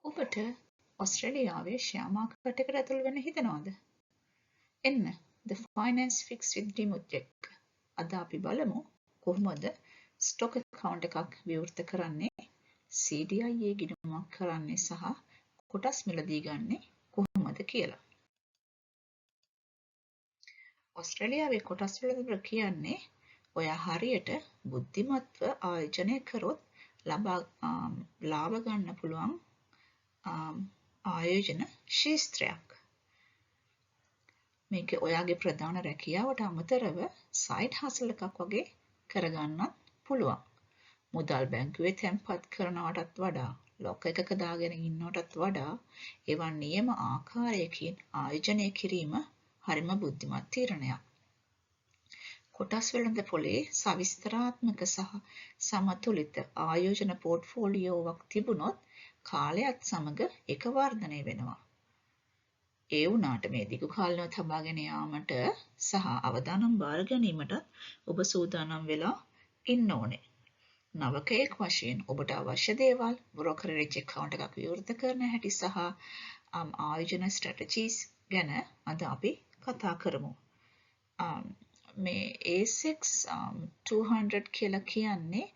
ඔබට ඔස්ට්‍රේලියාවේ share market එකට ඇතුල් වෙන්න හිතෙනවද? එන්න The Finance Fix with Dimuth එක්ක. අද අපි බලමු කොහොමද ස්ටොක් account එකක් විවෘත කරන්නේ, CDIA ගිණුමක් කරන්නේ සහ කොටස් මිලදී ගන්නේ කොහොමද කියලා. ඔස්ට්‍රේලියාවේ කොටස් මිලදීම කියන්නේ ඔයා හරියට බුද්ධිමත්ව ආයෝජනය කරොත් ලාභ ගන්න පුළුවන් ආයෝජන ශාස්ත්‍රයක්. මේක ඔයාගේ ප්‍රධාන රැකියාවට අමතරව සයිඩ් හසල් එකක් වගේ කරගන්නත් පුළුවන්. මුදල් බැංකුවේ තැන්පත් කරනවටත් වඩා, ලොක් එකක දාගෙන ඉන්නවටත් වඩා ඒවා නියම ආකාරයකින් ආයෝජනය කිරීම හරිම බුද්ධිමත් තීරණයක්. කොටස් වෙළඳපොලේ සවිස්තරාත්මක සහ සමතුලිත ආයෝජන පෝර්ට්ෆෝලියෝවක් තිබුණොත් කාලයත් සමග ඒක වර්ධනය වෙනවා. ඒ වුණාට මේ දිගු කාලීනව තබාගෙන යාමට සහ අවදානම් බාර ගැනීමට ඔබ සූදානම් වෙලා ඉන්න ඕනේ. නවකයෙක් වශයෙන් ඔබට අවශ්‍ය දේවල්, බ්‍රෝකරේජ් account එකක් විවෘත කරන හැටි සහ ආයෝජන ස්ට්‍රැටජිස් ගැන අද අපි කතා කරමු. මේ ASX 200 කියලා කියන්නේ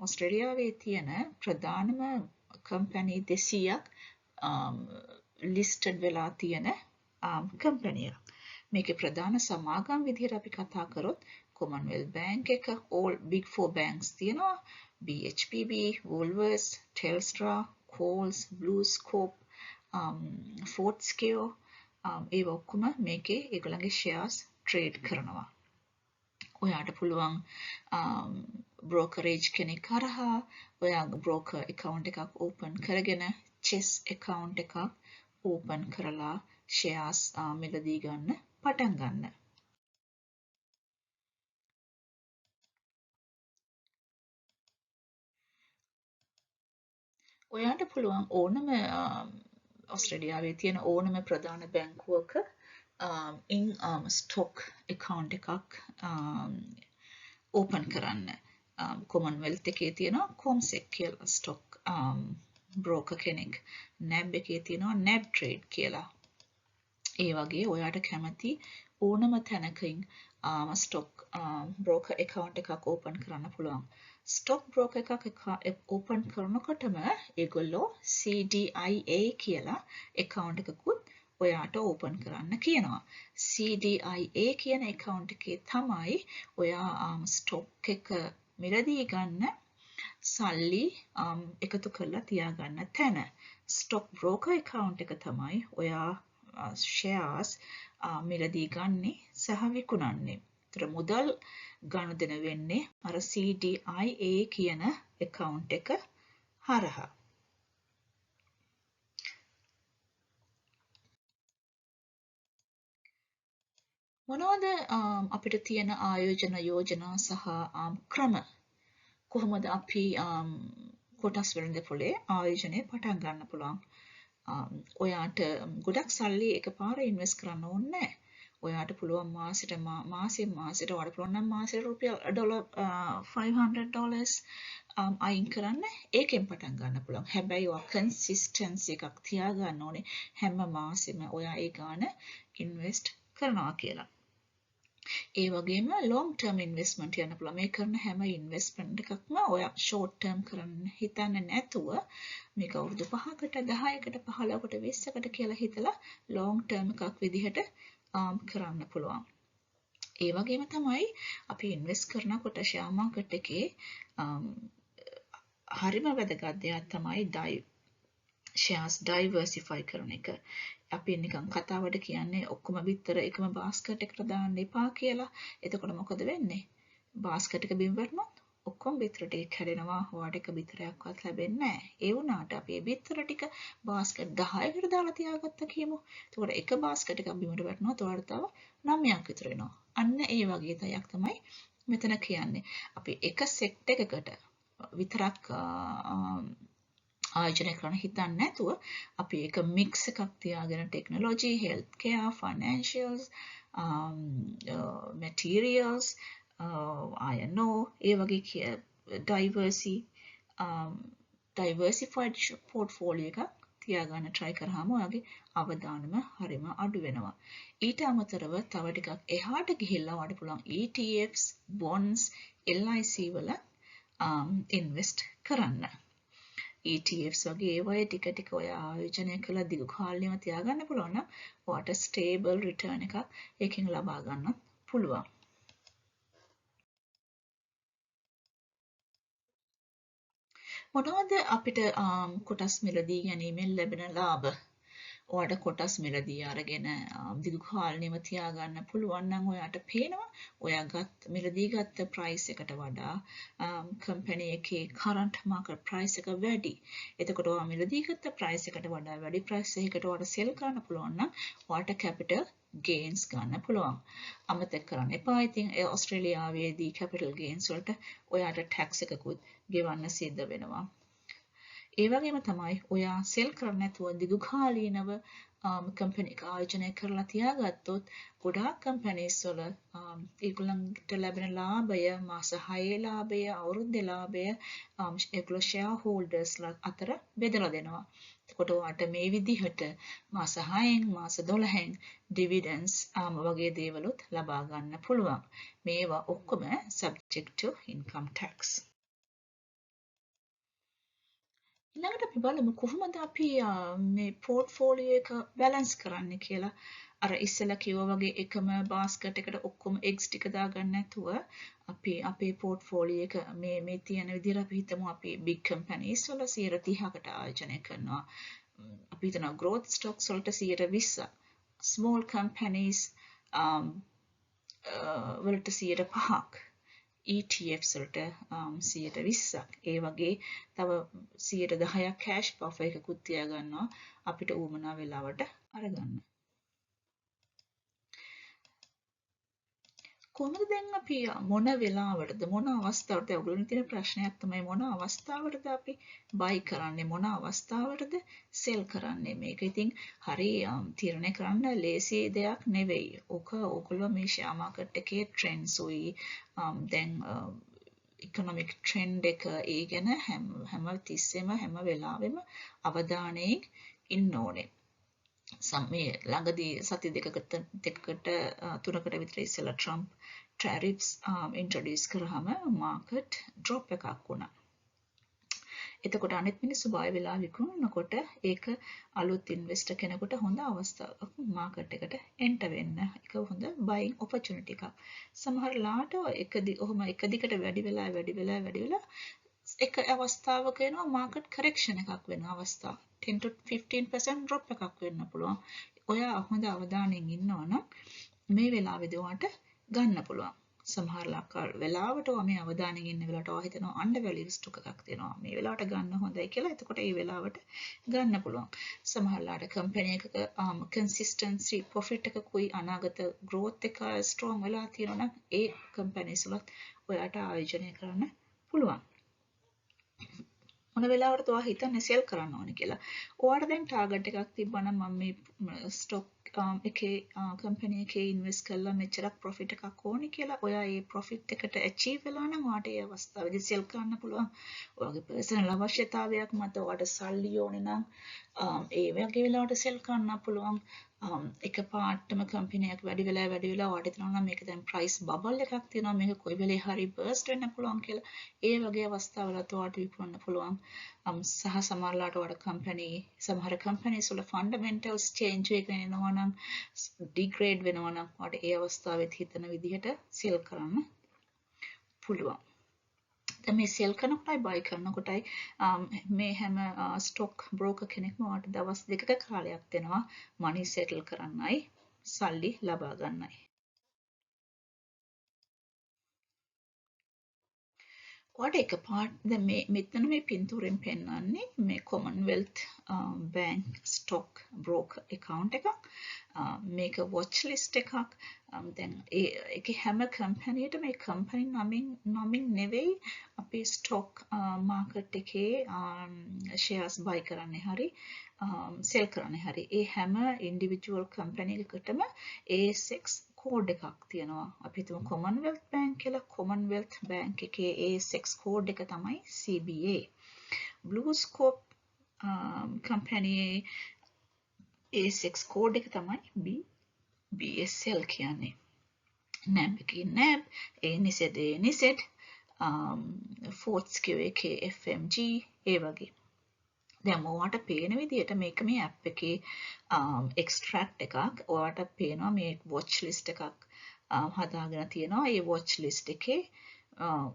ඔස්ට්‍රේලියාවේ තියෙන ප්‍රධානම කම්පැනි 200ක් ලිස්ටඩ් වෙලා තියෙන කම්පැනියක්. මේකේ ප්‍රධාන සමාගම් විදිහට අපි කතා කරොත් Commonwealth Bank එක, all big four banks තියෙනවා. BHP, Woolworths, Telstra, Coles, BlueScope, Fortescue, ඒ ඔක්කොම මේකේ ඒගොල්ලන්ගේ shares trade කරනවා. ඔයාට පුළුවන් brokerage කෙනෙක් කරහා ඔයාගේ broker account එකක් open කරගෙන chess account එකක් open කරලා shares මිලදී ගන්න පටන් ගන්න. ඔයාට පුළුවන් ඕනම ඔස්ට්‍රේලියාවේ තියෙන ඕනම ප්‍රධාන බැංකුවක stock account එකක් open කරන්න. Commonwealth එකේ තියෙනවා CommSec කියලා stock broker කෙනෙක්. NAB එකේ තියෙනවා NAB Trade කියලා. ඒ වගේ ඔයාට කැමති ඕනම තැනකින් stock broker account එකක් open කරන්න පුළුවන්. stock broker එකක් open කරනකොටම ඒගොල්ලෝ CDIA කියලා account එකකුත් ඔයාට open කරන්න කියනවා. CDIA කියන account එකේ තමයි ඔයා stock එක මිලදී ගන්න සල්ලි එකතු කරලා තියාගන්න තැන. stock broker account එක තමයි ඔයා shares මිලදී ගන්නේ සහ විකුණන්නේ. ඒතර මුදල් ගනුදෙන වෙන්නේ අර CDIA කියන account එක හරහා. මොනවද අපිට තියෙන ආයෝජන යෝජනා සහ ක්‍රම? කොහොමද අපි කොටස් වෙළඳපොලේ ආයෝජනය පටන් ගන්න පුළුවන්? ඔයාට ගොඩක් සල්ලි එකපාරට ඉන්වෙස්ට් කරන්න ඕනේ නැහැ. ඔයාට පුළුවන් මාසෙට ඔයාට පුළුවන් නම් මාසෙට රුපියල් $500 අයින් කරන්න ඒකෙන් පටන් ගන්න පුළුවන්. හැබැයි ඔයා කන්සිස්ටන්සි එකක් තියාගන්න ඕනේ හැම මාසෙම ඔයා ඒ ගාන ඉන්වෙස්ට් කරනවා කියලා. ඒ වගේම long term investment යන්න පුළුවන්. මේ කරන හැම investment එකක්ම ඔයා short term කරන්න හිතන්නේ නැතුව මේක අවුරුදු 5කට 10කට 15කට 20කට කියලා හිතලා long term එකක් විදිහට කරන්න පුළුවන්. ඒ වගේම තමයි අපි invest කරනකොට share market එකේ හරිම වැදගත් දෙයක් තමයි shares diversify කරන එක. අපි නිකන් කතාවට කියන්නේ ඔක්කොම බිත්තර එකම බාස්කට් එකට දාන්න එපා කියලා. එතකොට මොකද වෙන්නේ? බාස්කට් එක බිම වැටුනොත් ඔක්කොම බිත්තර ටික කැඩෙනවා. ඔයාට එක බිත්තරයක්වත් ලැබෙන්නේ නැහැ. ඒ වුණාට අපි මේ බිත්තර ටික බාස්කට් 10කට දාලා තියාගත්තා කියමු. එතකොට එක බාස්කට් එකක් බිමට වැටුනොත් ඔයාට තව 9ක් විතර එනවා. අන්න ඒ වගේ දෙයක් තමයි මෙතන කියන්නේ. අපි එක සෙට් එකකට විතරක් ආයෝජනය කරන්න හිතන්නේ නැතුව අපි එක මික්ස් එකක් තියාගෙන technology, health care, financials, materials, iron ore ඒ වගේ ඩයිවර්සි diversified portfolio එකක් තියාගන්න try කරාම ඔයාගේ අවදානම හරිම අඩු වෙනවා. ඊට අමතරව තව ටිකක් එහාට ගිහිල්ලා ඔයාලට පුළුවන් ETFs, bonds, LIC වල invest කරන්න. ETFs වගේ ඒවායේ ටික ටික ඔයා ආයෝජනය කළා දිගු කාලෙම තියාගන්න පුළුවන් නම් ඔයාට stable return එකක් ඒකෙන් ලබා ගන්න පුළුවන්. මොනවද අපිට කොටස් මිලදී ගැනීමෙන් ලැබෙන ලාභ? ඔයාට කොටස් මිලදී අරගෙන දිගු කාලෙම තියාගන්න පුළුවන් නම් ඔයාට පේනවා ඔයා මිලදී ගත්ත ප්‍රයිස් එකට වඩා කම්පැනි එකේ කරන්ට් මාකට් ප්‍රයිස් එක වැඩි. එතකොට ඔයා මිලදී ගත්ත ප්‍රයිස් එකට වඩා වැඩි ප්‍රයිස් එකකට ඔයාට සෙල් කරන්න පුළුවන් නම් ඔයාට කැපිටල් ගේන්ස් ගන්න පුළුවන්. අමතක කරන්න එපා. ඉතින් ඕස්ට්‍රේලියාවේදී කැපිටල් ගේන්ස් වලට ඔයාට ටැක්ස් එකකුත් ගෙවන්න සිද්ධ වෙනවා. ඒ වගේම තමයි ඔයා සෙල් කරන්න නැතුව දිගු කාලීනව කම්පැනි එක ආයෝජනය කරලා තියාගත්තොත් ගොඩාක් කම්පැනිස් වල ඒගොල්ලන්ට ලැබෙන ලාභය මාස 6 ලාභය අවුරුද්දේ ලාභය ඒගොල්ලෝ ෂෙයා හෝල්ඩර්ස්ලා අතර බෙදලා දෙනවා. එතකොට ඔයාට මේ විදිහට මාස 6න් මාස 12න් ඩිවිඩන්ඩ්ස් වගේ දේවලුත් ලබා ගන්න පුළුවන්. මේවා ඔක්කොම subject to income tax. ඊළඟට අපි බලමු කොහොමද අපි මේ පෝර්ට්ෆෝලියෝ එක බැලන්ස් කරන්න කියලා. අර ඉස්සෙල්ලා කිව්වා වගේ එකම බාස්කට් එකට ඔක්කොම එග්ස් ටික දාගන්න නැතුව අපි අපේ පෝර්ට්ෆෝලියෝ එක මේ තියෙන විදිහට අපි හිතමු අපි big companies වල 30%කට ආයෝජනය කරනවා. අපි හිතනවා growth stocks වලට 20%, small companies වලට 5%. ETFs වලට 120ක්. ඒ වගේ තව 10% cash buffer එකකුත් තියාගන්නවා අපිට උවමනා වෙලාවට අරගන්න. කොහොමද දැන් අපි මොන වෙලාවටද මොන අවස්ථාවටද ඔයගොල්ලෝ තියෙන ප්‍රශ්නයක් තමයි මොන අවස්ථාවටද අපි buy කරන්නේ මොන අවස්ථාවටද sell කරන්නේ මේක ඉතින් හරි තීරණය කරන්න ලේසි දෙයක් නෙවෙයි. ඔයගොල්ලෝ මේ share market එකේ trends උයි දැන් economic trend එක ඒ ගැන හැම තිස්සෙම හැම වෙලාවෙම අවධානයෙන් ඉන්න ඕනේ. මේ ළඟදී සති දෙකකට තුනකට විතර ඉස්සෙල්ලා ට්‍රම්ප් tariffs introduce කරාම market drop එකක් වුණා. එතකොට අනිත් මිනිස්සු බය වෙලා විකුණනකොට ඒක අලුත් ඉන්වෙස්ටර් කෙනෙකුට හොඳ අවස්ථාවක් මාකට් එකට එන්ටර් වෙන්න. ඒක හොඳ buying opportunity එකක්. සමහර ලාට ඔහොම එක දිගට වැඩි වෙලා එක අවස්ථාවක එනවා market correction එකක් වෙන අවස්ථාව. 10 to 15% drop එකක් වෙන්න පුළුවන්. ඔයා හොඳ අවධානයෙන් ඉන්නවා නම් මේ වෙලාවේදී ඔයාට ගන්න පුළුවන්. සමහර වෙලාවට ඔයා මේ අවධානයෙන් ඉන්න වෙලාවට ඔයා හිතනවා undervalue stock එකක් තියෙනවා. මේ වෙලාවට ගන්න හොඳයි කියලා. එතකොට ඒ වෙලාවට ගන්න පුළුවන්. සමහරලාට company එකක consistency profit එකකුයි අනාගත growth එක strong වෙලා තියෙනවා නම් ඒ companies වලත් ඔයාට ආයෝජනය කරන්න පුළුවන්. මොන වෙලාවටද ඔයා හිතන්නේ සෙල් කරන්න ඕනේ කියලා. ඔයාට දැන් ටාගට් එකක් තිබ්බනම් මම මේ ස්ටොක් එකේ කම්පැනි එකේ ඉන්වෙස්ට් කළා මෙච්චරක් ප්‍රොෆිට් එකක් ඕනේ කියලා. ඔයා ඒ ප්‍රොෆිට් එකට ඇචීව් වෙලා නම් ඔයාට ඒ අවස්ථාවේදී සෙල් කරන්න පුළුවන්. ඔයාගේ පර්සනල් අවශ්‍යතාවයක් මත ඔයාට සල්ලි ඕනේ නම් ඒ වගේ වෙලාවට සෙල් කරන්න පුළුවන්. එක පාටම කම්පැනි එකක් වැඩි වෙලා ඔයාට හිතනවා නම් මේක දැන් ප්‍රයිස් බබල් එකක් තියෙනවා මේක කොයි වෙලේ හරි බර්ස්ට් වෙන්න පුළුවන් කියලා. ඒ වගේ අවස්ථාවලත් ඔයාට විකුණන්න පුළුවන්. සහ සමහරලාට ඔයාට සමහර කම්පැනිස් වල ෆන්ඩමෙන්ටල්ස් චේන්ජ් වෙනවා නම් ඩිග්‍රේඩ් වෙනවා නම් ඔයාට ඒ අවස්ථාවෙත් හිතන විදිහට සෙල් කරන්න පුළුවන්. දැන් මේ සෙල් කරනකොටයි බයි කරනකොටයි මේ හැම ස්ටොක් බ්‍රෝකර් කෙනෙක්ම ඔයාට දවස් 2ක කාලයක් දෙනවා මනි සෙටල් කරන්නයි සල්ලි ලබා ගන්නයි. ඔයාට එකපාරට දැන් මෙතන මේ පින්තූරෙන් පෙන්වන්නේ මේ Commonwealth Bank stock broker account එකක්. මේක watch list එකක්. දැන් ඒකේ හැම කම්පැනියටම මේ කම්පැනි නමින් නෙවෙයි අපි stock market එකේ shares buy කරන්නේ හරි sell කරන්නේ හරි. ඒ හැම individual company එකකටම ASX කෝඩ් එකක් තියෙනවා. අපි හිතමු Commonwealth Bank කියලා. Commonwealth Bank එකේ ASX කෝඩ් එක තමයි CBA. BlueScope කම්පැනියේ ASX කෝඩ් එක තමයි BSL කියන්නේ. NAB එකේ NAB, ANZ ANZ, Fortescue එකේ FMG ඒ වගේ. දැන් ඔයාට පේන විදිහට මේක මේ ඇප් එකේ එක්ස්ට්‍රැක්ට් එකක්. ඔයාට පේනවා මේ watch list එකක් හදාගෙන තියෙනවා. ඒ watch list එකේ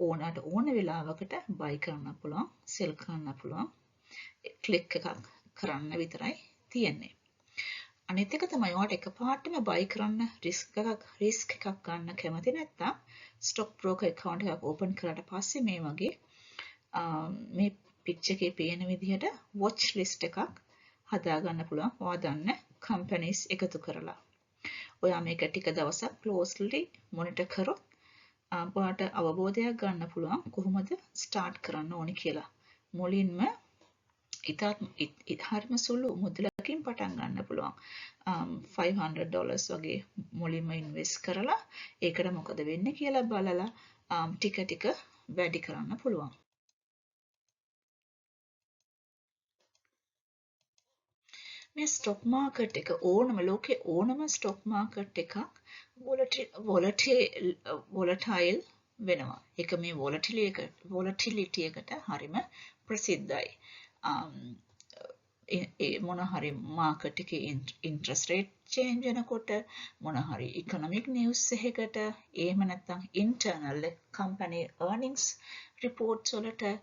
ඕනට ඕන වෙලාවකට buy කරන්න පුළුවන්, sell කරන්න පුළුවන්. ක්ලික් එකක් කරන්න විතරයි තියෙන්නේ. අනිත් එක තමයි ඔයාට එකපාරටම buy කරන්න රිස්ක් එකක් ගන්න කැමති නැත්නම් stock broker account එකක් open කරලා පස්සේ මේ වගේ මේ picture එකේ පේන විදිහට watch list එකක් හදා ගන්න පුළුවන්. ඔයා දන්න companies එකතු කරලා. ඔයා මේක ටික දවසක් closely monitor කරොත් ඔයාට අවබෝධයක් ගන්න පුළුවන් කොහොමද start කරන්න ඕනි කියලා. මුලින්ම හරිම සුළු මුදලකින් පටන් ගන්න පුළුවන්. $500 වගේ මුලින්ම ඉන්වෙස්ට් කරලා ඒකට මොකද වෙන්නේ කියලා බලලා ටික ටික වැඩි කරන්න පුළුවන්. මේ ස්ටොක් මාකට් එක ලෝකේ ඕනම ස්ටොක් මාකට් එකක් volatile වෙනවා. ඒක මේ volatility එකට හරිම ප්‍රසිද්ධයි. මොන හරි මාකට් එකේ ඉන්ට්‍රස්ට් රේට් චේන්ජ් වෙනකොට මොන හරි ඉකොනොමික් නිවුස් එකකට එහෙම නැත්නම් ඉන්ටර්නල් කම්පැනි earnings reports වලට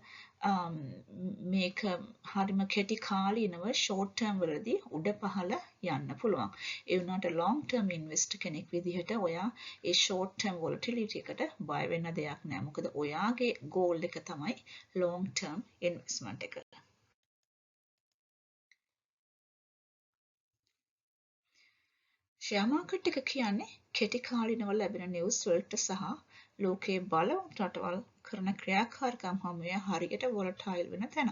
මේක හරිම කෙටි කාලීනව ෂෝට් ටර්ම් වලදී උඩ පහළ යන්න පුළුවන්. ඒ වුණාට ලොන්ග් ටර්ම් ඉන්වෙස්ටර් කෙනෙක් විදිහට ඔයා ඒ ෂෝට් ටර්ම් වොලටිලිටි එකට බය වෙන්න දෙයක් නෑ. මොකද ඔයාගේ ගෝල් එක තමයි ලොන්ග් ටර්ම් ඉන්වෙස්ට්මන්ට් එක. ෂෙයා මාකට් එක කියන්නේ කෙටි කාලීනව ලැබෙන නිවුස් වලට සහ ලෝකයේ බලවත් රටවල් කරන ක්‍රියාකාරකම් හැමුවේ හරියට වොලටයිල් වෙන තැන.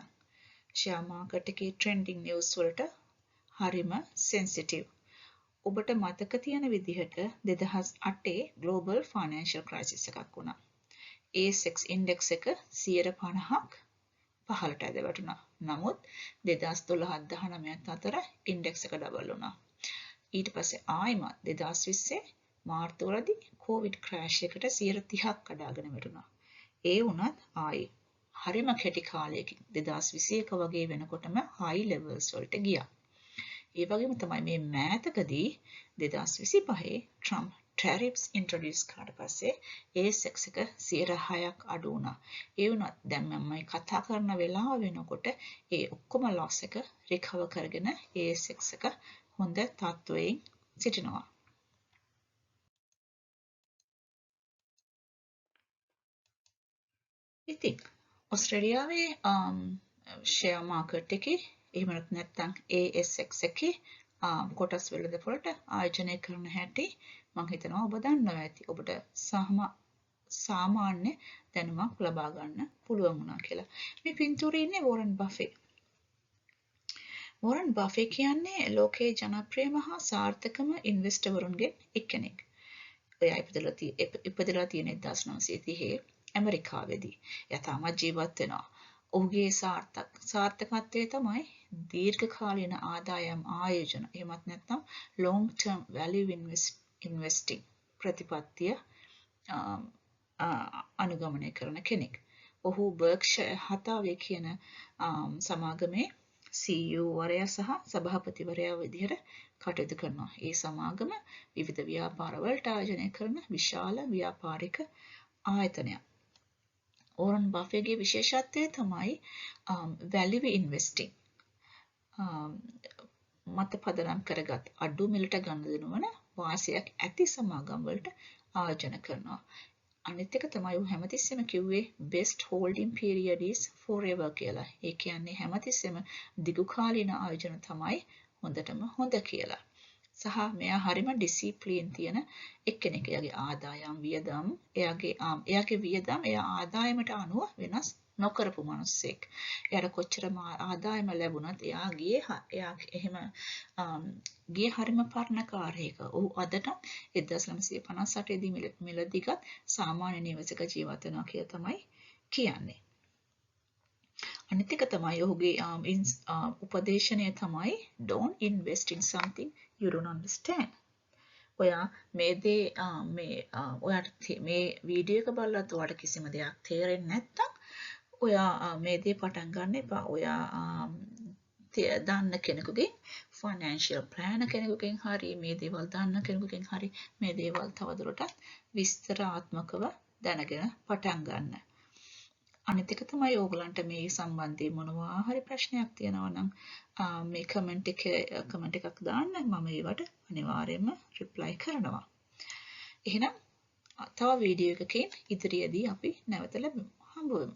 ෂෙයා මාකට් එකේ ට්‍රෙන්ඩින් නිවුස් වලට හරිම සෙන්සිටිව්. ඔබට මතක තියෙන විදිහට 2008 ග්ලෝබල් ෆයිනෑන්ෂල් ක්‍රයිසිස් එකක් වුණා. ASX ඉන්ඩෙක්ස් එක 50%ක් පහළට ඇද වැටුණා. නමුත් 2012-19 අතර ඉන්ඩෙක්ස් එක ඩබල් වුණා. ඊට පස්සේ ආයිමත් 2020 මාර්තුවලදී කොවිඩ් ක්‍රෑෂ් එකට 30%ක් කඩාගෙන වැටුණා. ඒ වුණත් ආයි හරිම කෙටි කාලයකින් 2021 වගේ වෙනකොටම හයි ලෙවල්ස් වලට ගියා. ඒ වගේම තමයි මේ මෑතකදී 2025 ට්‍රම්ප් ටැරිෆ්ස් ඉන්ට්‍රොඩියුස් කරාට පස්සේ ASX එක 6%ක් අඩු වුණා. ඒ වුණත් දැන් මම කතා කරන වෙලාව වෙනකොට ඒ ඔක්කොම loss එක recover කරගෙන ASX එක හොඳ තත්ත්වයෙන් සිටිනවා. ඉතින් ඔස්ට්‍රේලියාවේ ෂෙයා මාකට් එකේ එහෙම නැත්නම් ASX එකේ කොටස් වෙළඳපොළට ආයෝජනය කරන හැටි මම හිතනවා ඔබ දන්නවා ඇති. ඔබට සාමාන්‍ය දැනුමක් ලබා ගන්න පුළුවන් වුණා කියලා. මේ පින්තූරේ ඉන්නේ වෝරන් බෆේ. වෝරන් බෆේ කියන්නේ ලෝකයේ ජනප්‍රියම හා සාර්ථකම ඉන්වෙස්ටර්වරුන්ගෙන් එක්කෙනෙක්. එයා ඉපදලා තියෙන 1930 ඇමරිකාවේදී. එයා තාමත් ජීවත් වෙනවා. ඔහුගේ සාර්ථකත්වය තමයි දීර්ඝකාලීන ආදායම් ආයෝජන එහෙමත් නැත්නම් long term value investing ප්‍රතිපත්තිය අනුගමනය කරන කෙනෙක්. ඔහු බර්ක්ෂයර් හතාවේ කියන සමාගමේ CEO වරයා සහ සභාපතිවරයා විදිහට කටයුතු කරනවා. ඒ සමාගම විවිධ ව්‍යාපාරවලට ආයෝජනය කරන විශාල ව්‍යාපාරික ආයතනයක්. වෝරන් බෆේගේ විශේෂත්වය තමයි value investing. මත පදනම් කරගත් අඩු මිලට ගනුදෙනු වන වාසියක් ඇති සමාගම් වලට ආයෝජන කරනවා. අනිත් එක තමයි හැමතිස්සෙම කිව්වේ best holding period is forever කියලා. ඒ කියන්නේ හැමතිස්සෙම දිගු කාලීන ආයෝජන තමයි හොඳටම හොඳ කියලා. සහ මෙයා හරිම ඩිසිප්ලින් තියෙන එක්කෙනෙක්. එයාගේ ආදායම් වියදම් එයාගේ වියදම් එයා ආදායමට අනුව වෙනස් නොකරපු මිනිස්සෙක්. එයාට කොච්චර ආදායම ලැබුණත් එයා ගියේ හරිම පරණ කාර්යයක. ඔහු අදට 1958 දී මිලදීගත් සාමාන්‍ය නිවසක ජීවත් වෙනවා කියලා තමයි කියන්නේ. අනිත් එක තමයි ඔහුගේ උපදේශනය තමයි don't invest in something you don't understand. ඔයා මේ දේ ඔයාට මේ වීඩියෝ එක බලලත් ඔයාට කිසිම දෙයක් තේරෙන්නේ නැත්නම් ඔයා මේ දේ පටන් ගන්න එපා. ඔයා දන්න කෙනෙකුගෙන් ෆයිනෑන්ෂියල් ප්ලෑනර් කෙනෙකුගෙන් හරි මේ දේවල් දන්න කෙනෙකුගෙන් හරි මේ දේවල් තවදුරටත් විස්තරාත්මකව දැනගෙන පටන් ගන්න. අනිත් එක තමයි ඕගලන්ට මේ සම්බන්ධයෙන් මොනවා හරි ප්‍රශ්නයක් තියෙනවා නම් මේ කමෙන්ට් එකක් දාන්න. මම ඒවට අනිවාර්යයෙන්ම රිප්ලයි කරනවා. එහෙනම් තව වීඩියෝ එකකින් ඉදිරියේදී අපි නැවත හම්බ වෙමු.